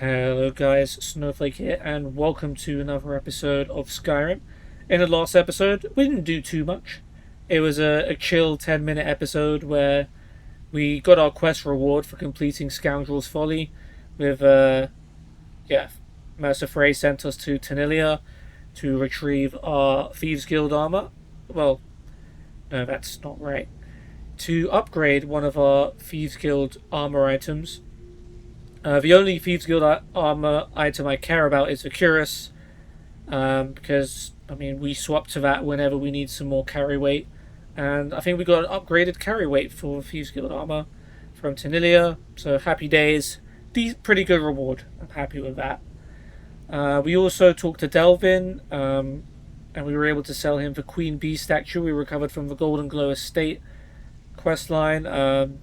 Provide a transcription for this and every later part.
Hello guys, Snowflake here, and welcome to another episode of Skyrim. In the last episode, we didn't do too much. It was a chill 10-minute episode where we got our quest reward for completing Scoundrel's Folly with, Mercer Frey sent us to Tanilia to retrieve our Thieves Guild armor. Well, no, that's not right. To upgrade one of our Thieves Guild armor items. The only Thieves Guild armor item I care about is the Cuirass, because, we swap to that whenever we need some more carry weight. And I think we got an upgraded carry weight for Thieves Guild armor from Tanilia, so happy days. Pretty good reward. I'm happy with that. We also talked to Delvin, and we were able to sell him the Queen Bee statue we recovered from the Golden Glow Estate questline.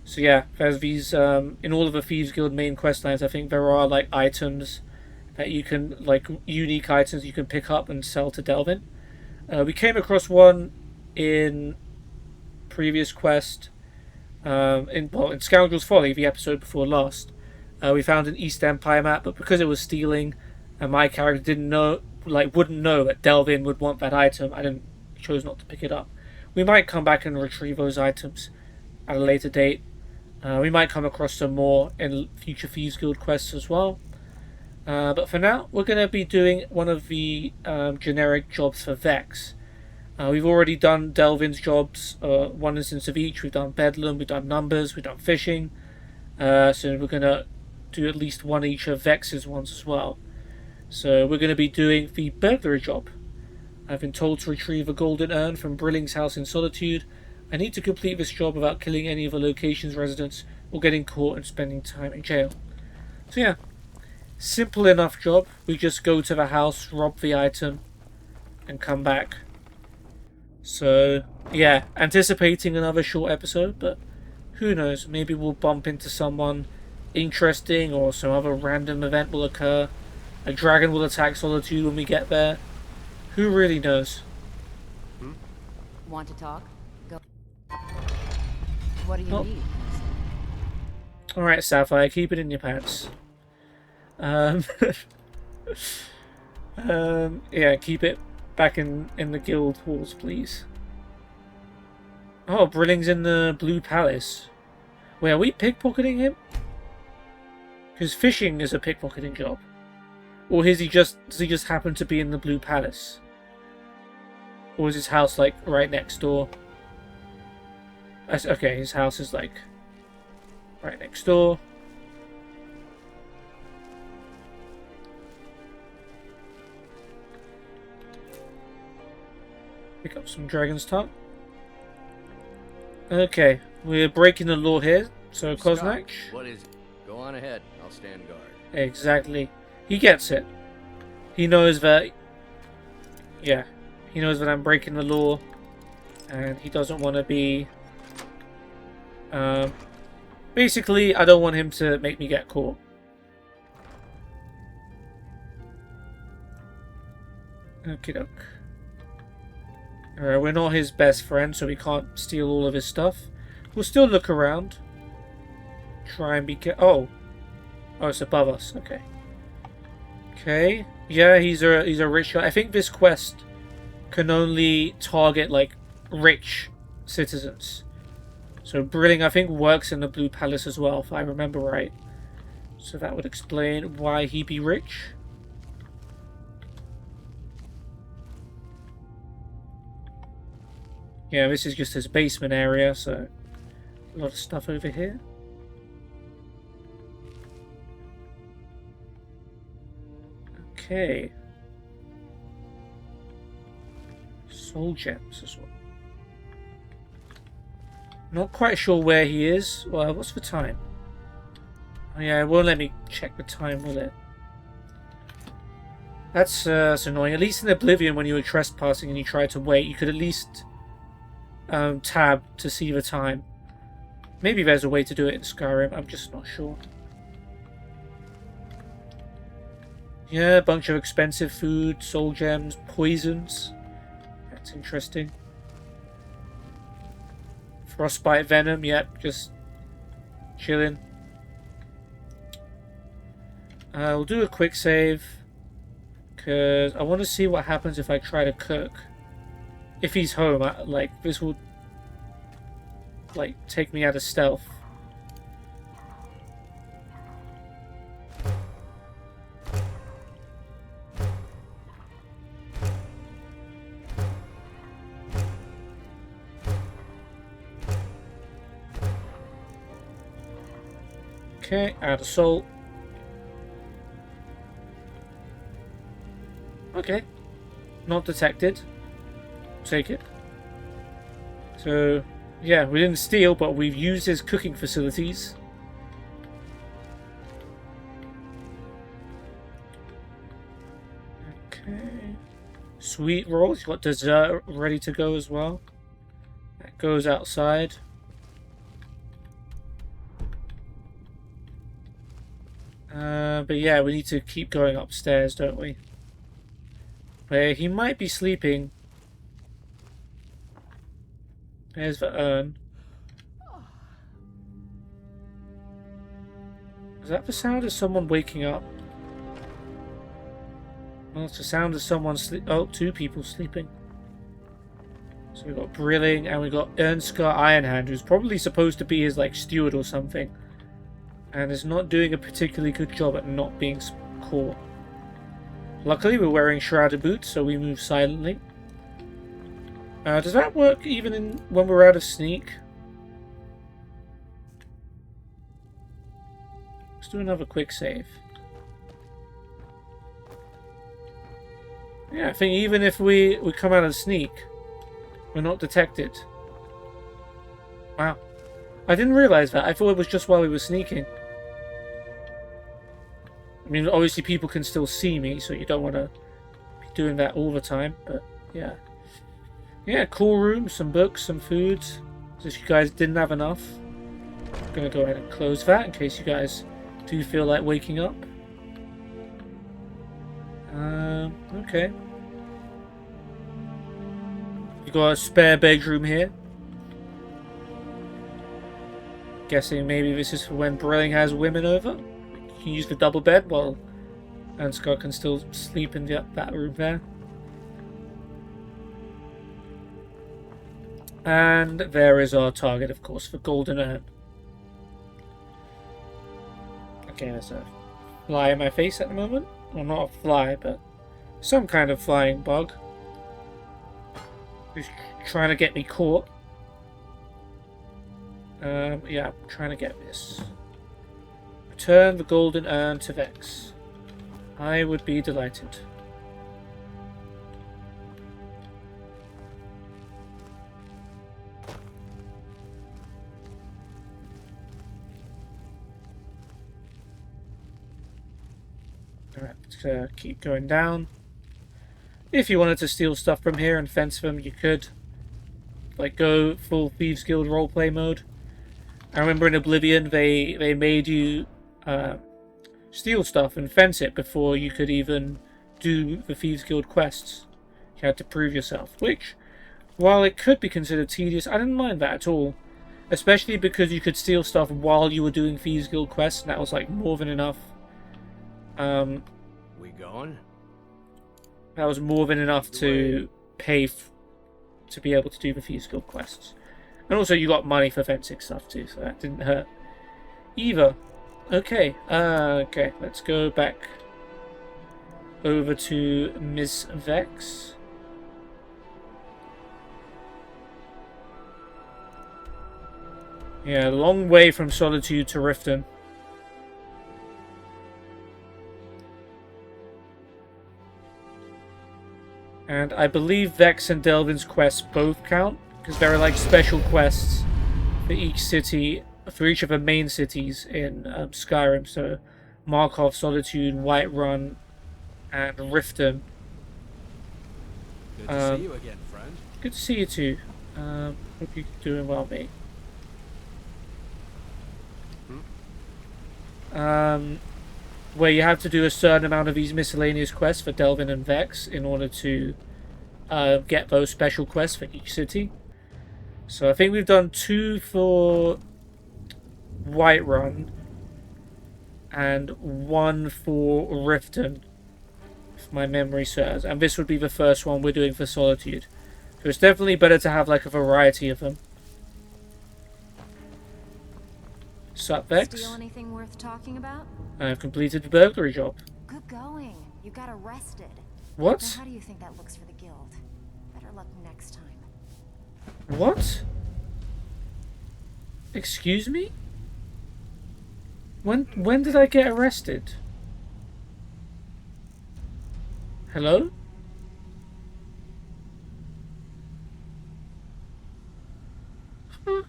So yeah, there's these, in all of the Thieves Guild main questlines, I think there are, items that you can, unique items you can pick up and sell to Delvin. We came across one in previous quest, in Scoundrel's Folly, the episode before last. We found an East Empire map, but because it was stealing, and my character wouldn't know that Delvin would want that item, chose not to pick it up. We might come back and retrieve those items at a later date. We might come across some more in future Thieves Guild quests as well. But for now, we're going to be doing one of the generic jobs for Vex. We've already done Delvin's jobs, one instance of each. We've done Bedlam, we've done Numbers, we've done Fishing. So we're going to do at least one each of Vex's ones as well. So we're going to be doing the burglary job. I've been told to retrieve a golden urn from Brilling's house in Solitude. I need to complete this job without killing any of the location's residents or getting caught and spending time in jail. So yeah, simple enough job. We just go to the house, rob the item, and come back. So yeah, anticipating another short episode, but who knows, maybe we'll bump into someone interesting or some other random event will occur. A dragon will attack Solitude when we get there. Who really knows? Want to talk? Go. What do you need? Alright, Sapphire, keep it in your pants. Yeah, keep it back in the guild halls, please. Oh, Brilling's in the Blue Palace. Wait, are we pickpocketing him? Because fishing is a pickpocketing job. Or does he just happen to be in the Blue Palace? Or is his house, right next door? Okay, his house is, right next door. Pick up some dragon's tongue. Okay, we're breaking the law here. So, Koznak. What is it? Go on ahead. I'll stand guard. Exactly. He gets it. He knows that... Yeah. He knows that I'm breaking the law. And he doesn't want to be... basically, I don't want him to make me get caught. Okie doke. We're not his best friend, so we can't steal all of his stuff. We'll still look around. Try and be Oh, it's above us. Okay. Okay. Yeah, he's a rich guy. I think this quest can only target rich citizens. So Brilling, I think, works in the Blue Palace as well, if I remember right. So that would explain why he'd be rich. Yeah, this is just his basement area, so a lot of stuff over here. Okay. Soul gems as well. Not quite sure where he is. Well, what's the time? Oh, yeah, it won't let me check the time, will it? That's annoying. At least in Oblivion, when you were trespassing and you tried to wait, you could at least tab to see the time. Maybe there's a way to do it in Skyrim. I'm just not sure. Yeah, a bunch of expensive food, soul gems, poisons. That's interesting. Frostbite venom, yep, just chilling. We'll do a quick save. Because I want to see what happens if I try to cook. If he's home, like, this will, like, take me out of stealth. Okay, add a salt. Okay, not detected. Take it. So, yeah, we didn't steal, but we've used his cooking facilities. Okay. Sweet rolls. You've got dessert ready to go as well. That goes outside. But yeah, we need to keep going upstairs, don't we? Where he might be sleeping. There's the urn. Is that the sound of someone waking up? Well, it's the sound of someone oh, two people sleeping. So we've got Brilling and we've got Ernskar Ironhand, who's probably supposed to be his, like, steward or something. And is not doing a particularly good job at not being caught. Luckily, we're wearing shrouded boots, so we move silently. Does that work even when we're out of sneak? Let's do another quick save. Yeah, I think even if we come out of sneak, we're not detected. Wow. I didn't realize that. I thought it was just while we were sneaking. I mean, obviously people can still see me, so you don't want to be doing that all the time, but yeah. Yeah, cool room, some books, some food. So if you guys didn't have enough, I'm going to go ahead and close that in case you guys do feel like waking up. Okay. You've got a spare bedroom here. Guessing maybe this is for when Brilling has women over. You can use the double bed while Ernskar can still sleep in that room there. And there is our target, of course, for Golden Urn. Okay, there's a fly in my face at the moment. Well, not a fly, but some kind of flying bug. Who's trying to get me caught. Yeah, I'm trying to get this. Return the Golden Urn to Vex. I would be delighted. Alright, let's keep going down. If you wanted to steal stuff from here and fence them, you could. Like, go full Thieves Guild roleplay mode. I remember in Oblivion, they made you steal stuff and fence it before you could even do the Thieves Guild quests. You had to prove yourself, which, while it could be considered tedious, I didn't mind that at all. Especially because you could steal stuff while you were doing Thieves Guild quests, and that was like more than enough. We going? That was more than enough to pay to be able to do the Thieves Guild quests. And also you got money for fencing stuff too, so that didn't hurt either. Okay, okay, let's go back over to Miss Vex. Yeah, long way from Solitude to Riften. And I believe Vex and Delvin's quests both count, because there are like special quests for each city, for each of the main cities in Skyrim. So Markov, Solitude, Whiterun, and Riften. Good to see you again, friend. Good to see you too. Hope you're doing well, mate. Where you have to do a certain amount of these miscellaneous quests for Delvin and Vex in order to get those special quests for each city. So I think we've done 2 for Whiterun and 1 for Riften, if my memory serves. And this would be the first one we're doing for Solitude. So it's definitely better to have like a variety of them. Sup, Vex? Steal anything worth talking about? I've completed the burglary job. Good going. You got arrested. What? Now, how do you think that looks for the guild? Better luck next time. What? Excuse me? When did I get arrested? Hello? Huh?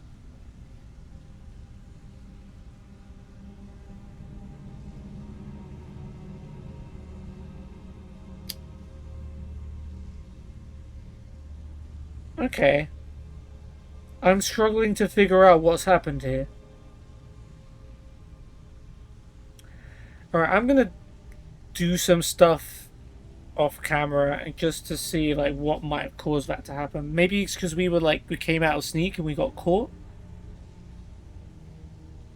Okay. I'm struggling to figure out what's happened here. Alright, I'm gonna do some stuff off camera and just to see like what might have caused that to happen. Maybe it's because we came out of sneak and we got caught.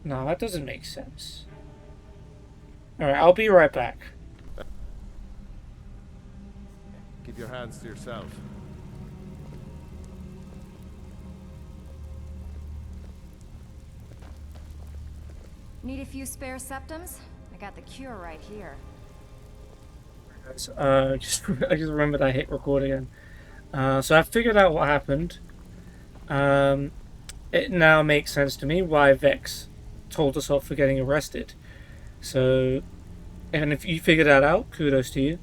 No, that doesn't make sense. Alright, I'll be right back. Keep your hands to yourself. Need a few spare septums? I got the cure right here. I just remembered I hit record again. So I figured out what happened. It now makes sense to me why Vex told us off for getting arrested. So, and if you figured that out, kudos to you.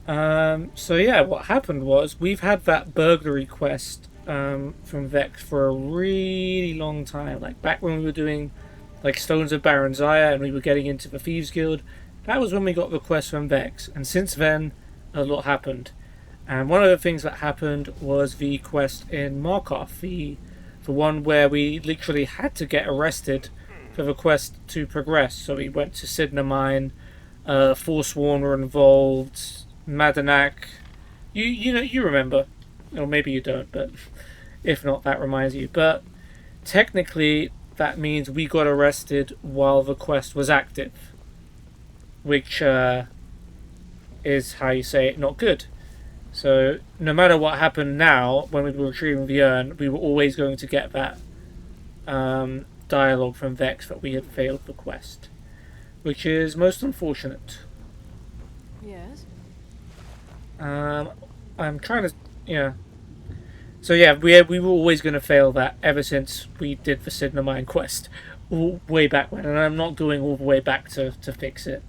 So yeah, what happened was we've had that burglary quest from Vex for a really long time. Like back when we were doing like Stones of Baron Zaya and we were getting into the Thieves Guild. That was when we got the quest from Vex, and since then a lot happened. And one of the things that happened was the quest in Markov, the one where we literally had to get arrested for the quest to progress. So we went to Sidna Mine, Forsworn were involved, Madanak. You remember, or maybe you don't, but if not, that reminds you. But technically, that means we got arrested while the quest was active, which is, how you say it, not good. So no matter what happened now, when we were retrieving the urn, we were always going to get that dialogue from Vex that we had failed the quest, which is most unfortunate. Yes. I'm trying to, yeah. So yeah, we were always going to fail that ever since we did the Sidna Mine quest, way back when, and I'm not going all the way back to fix it.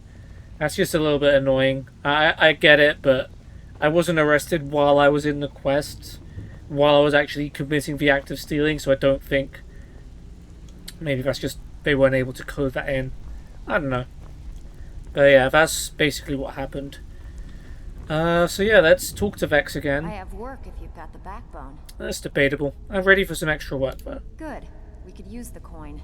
That's just a little bit annoying. I get it, but I wasn't arrested while I was in the quest, while I was actually committing the act of stealing, so I don't think... Maybe that's just they weren't able to code that in. I don't know. But yeah, that's basically what happened. So yeah, let's talk to Vex again. I have work if you've got the backbone. That's debatable. I'm ready for some extra work though. Good. We could use the coin.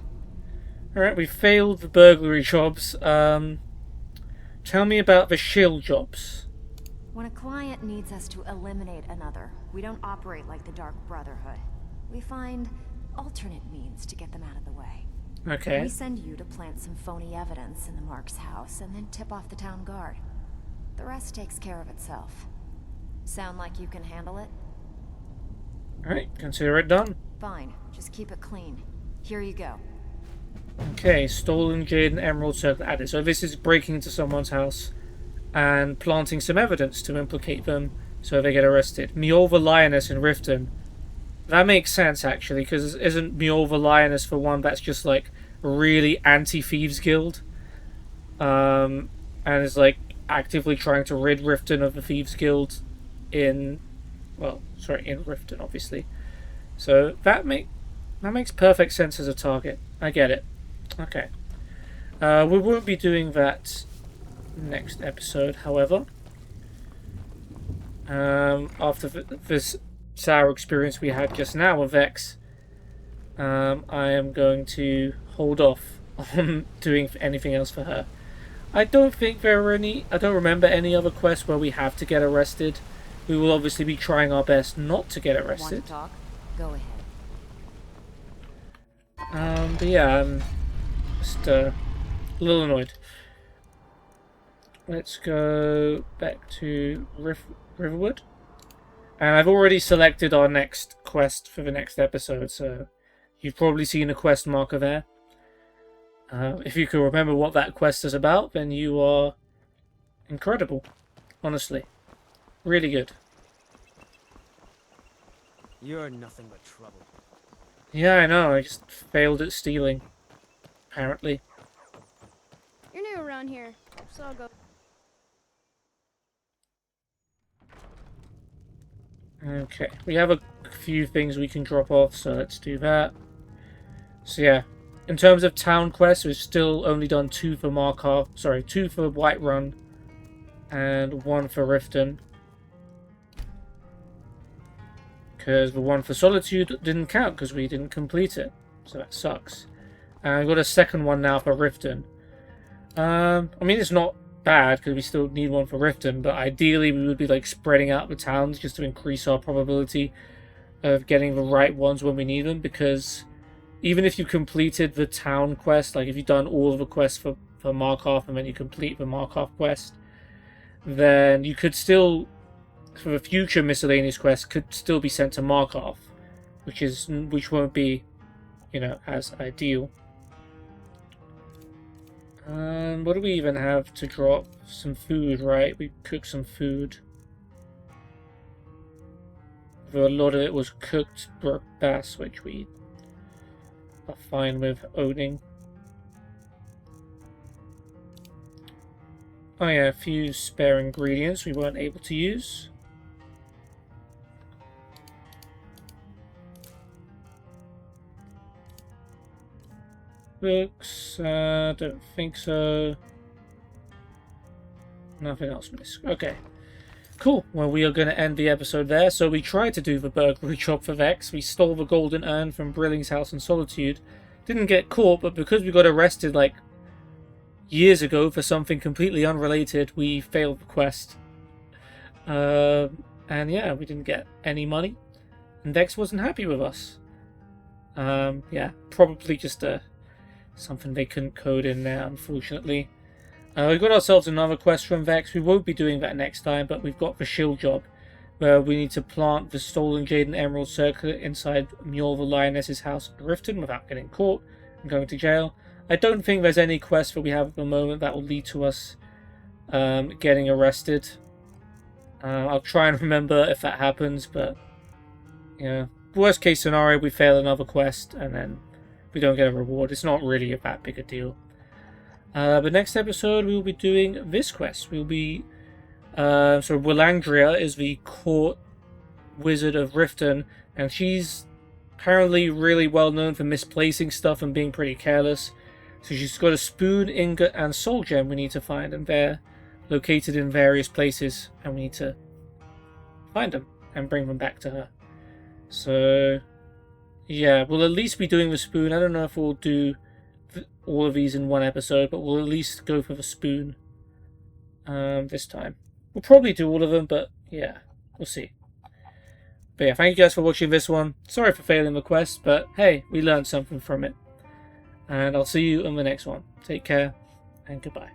Alright, we failed the burglary jobs. Tell me about the shield jobs. When a client needs us to eliminate another, we don't operate like the Dark Brotherhood. We find alternate means to get them out of the way. Okay. We send you to plant some phony evidence in the Mark's house and then tip off the town guard. The rest takes care of itself. Sound like you can handle it? Alright, consider it done. Fine. Just keep it clean. Here you go. Okay, stolen jade and emerald circle added. So this is breaking into someone's house and planting some evidence to implicate them so they get arrested. Mjolva Lioness in Riften. That makes sense actually, because isn't Mjolva Lioness for one that's just like really anti-Thieves Guild? And is like actively trying to rid Riften of the Thieves Guild in Riften obviously. So that makes perfect sense as a target. I get it. Okay. We won't be doing that next episode, however. After this sour experience we had just now with Vex, I am going to hold off on doing anything else for her. I don't think there are any... I don't remember any other quests where we have to get arrested. We will obviously be trying our best not to get arrested. Want to talk? Go ahead. But yeah, just A little annoyed. Let's go back to Riverwood. And I've already selected our next quest for the next episode, so you've probably seen a quest marker there. If you can remember what that quest is about, then you are incredible. Honestly. Really good. You're nothing but trouble. Yeah, I know. I just failed at stealing. Apparently. You're new around here, so I'll go. Okay. We have a few things we can drop off, so let's do that. So yeah. In terms of town quests, we've still only done 2 for Markarth. Sorry, 2 for Whiterun. And 1 for Riften. Because the 1 for Solitude didn't count because we didn't complete it. So that sucks. And I've got a second one now for Riften. I mean, it's not bad because we still need 1 for Riften, but ideally we would be like spreading out the towns just to increase our probability of getting the right ones when we need them, because even if you completed the town quest, like if you've done all of the quests for Markarth and then you complete the Markarth quest, then you could still, for the future miscellaneous quests, could still be sent to Markarth, which won't be, you know, as ideal. What do we even have to drop? Some food, right? We cooked some food. Though a lot of it was cooked brook bass, which we are fine with owning. Oh yeah, a few spare ingredients we weren't able to use. Books, don't think so. Nothing else missed. Okay. Cool. Well, we are going to end the episode there. So we tried to do the burglary job for Vex. We stole the golden urn from Brilling's house in Solitude. Didn't get caught, but because we got arrested like years ago for something completely unrelated, we failed the quest. And yeah, we didn't get any money. And Vex wasn't happy with us. Yeah, probably just something they couldn't code in there, unfortunately. We got ourselves another quest from Vex. We won't be doing that next time, but we've got the shield job, where we need to plant the stolen Jade and Emerald circlet inside Mjolnir the Lioness's house in Riften without getting caught and going to jail. I don't think there's any quest that we have at the moment that will lead to us getting arrested. I'll try and remember if that happens, but yeah, worst case scenario, we fail another quest and then we don't get a reward. It's not really that big a deal. But next episode we'll be doing this quest. We'll be so Willandria is the court wizard of Riften, and she's apparently really well known for misplacing stuff and being pretty careless. So she's got a spoon, ingot, and soul gem we need to find, and they're located in various places, and we need to find them and bring them back to her. So yeah, we'll at least be doing the spoon. I don't know if we'll do all of these in one episode, but we'll at least go for the spoon this time. We'll probably do all of them, but yeah, we'll see. But yeah, thank you guys for watching this one. Sorry for failing the quest, but hey, we learned something from it. And I'll see you in the next one. Take care, and goodbye.